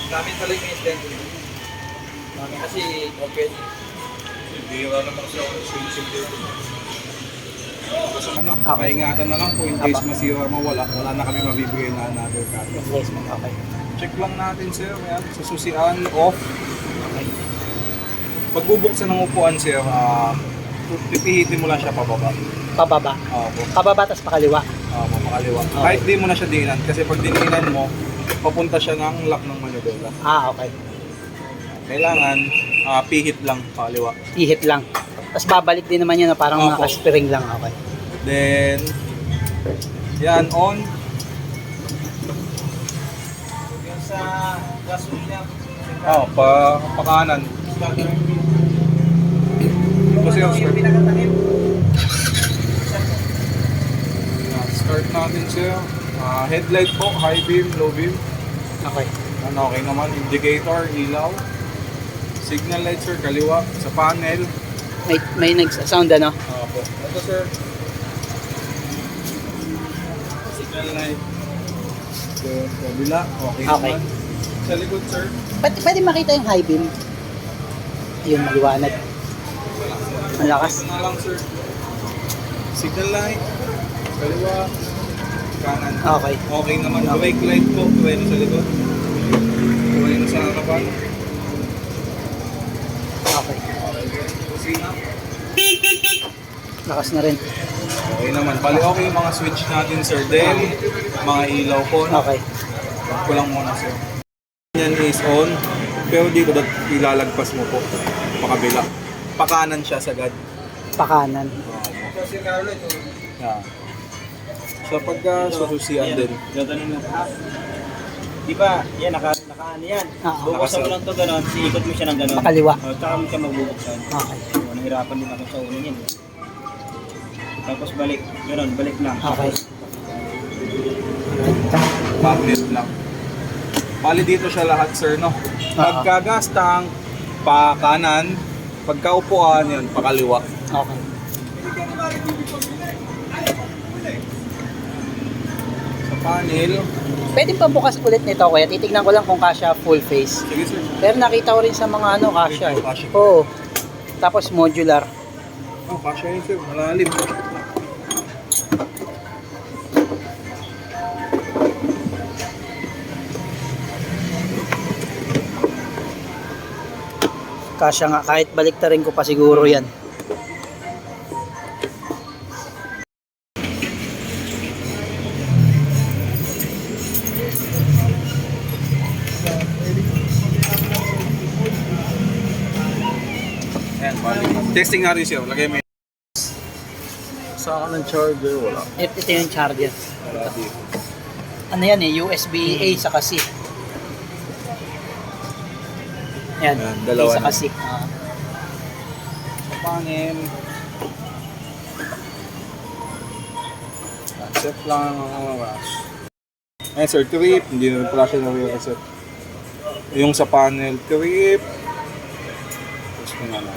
Namin talaga yung extend ko. Namin kasi open. Hindi nga naman siya expensive dito. Ano, kaingatan na lang po in case masira mawala, wala na kami mabibigay na another card. Replacement, okay. Check lang natin sir, yan, sususian, off. Okay. Pagbubuksan ng upuan sir, pipihitin mo lang siya pababa. Pababa? Opo. Pababa tas pakaliwa? Opo, pakaliwa. Okay. Kahit di mo na siya diinan, kasi pag diniinan mo, papunta siya ng lock ng manubela. Okay. Kailangan, pihit lang pakaliwa. Ihit lang. Tapos babalik din naman yun na parang Opo. nakaspring lang, okay. Then, yan, on. Yung sa gasol niya. Pakanan. Ito siya, Yung pinakatanim. start natin siya. Headlight po, high beam, low beam. Okay. Okay naman, indicator, ilaw. Signal light sir, kaliwa. Sa panel. May nag-sound ano? Opo. Ito sir. Signal light. So, kabila, okay Okay. naman. Sa likod sir. Pwede makita yung high beam? Yung maliwanag. Malakas. Ito na lang sir. Signal light. Kaliwa. Kanan. Okay. Okay naman. Brake light po. Tuway na sa likod. Tuway na sa harapan. Okay. Kusina. Lakas na rin. Okay naman. Bali okay yung mga switch natin sir. Then, mga ilaw po. Okay. Ko lang muna sir. Yan is on. Pero dito ilalagpas mo po. Pakabila. Pakanan siya sagad. Pakanan. Si Carlo ito. Yeah. So pagka sususian din. Gano'n mo. Di ba? Yan, naka-ano yan. Bubuksan mo lang ito gano'n, siikot mo siya ng gano'n. Pakaliwa. Tsaka mo siya magbubuksan. Okay. Nahirapan din ako sa ulo niyan. Tapos balik. Gano'n, balik lang. Okay. Magnet lang. Bali dito siya lahat sir no. Pagka-gas tank, pakanan. Pagka-upuan yun, pakaliwa. Okay. Sa panel. Pwede pa bukas ulit nito kuya. Titignan ko lang kung kasya full face. Sige sir. Pero nakita ko rin sa mga ano kasya. Kasya. Oo. Tapos modular. Oh, kasya yun sir. Malalim. Kasya nga. Kahit baliktarin ko pa siguro yan. Ayan, bali. Testing natin siya. Lagay mo yun. Sa akin ng charger, wala. Ito yung charger. Wala dito. Ano yan eh, USB-A saka C. Yan, Yan, dalawa A saka na. C. Sa panel. Set lang ang oras. Ayan sir, trip. Hindi na pala siya na-reset. Yung sa panel, trip. Tapos kung ano.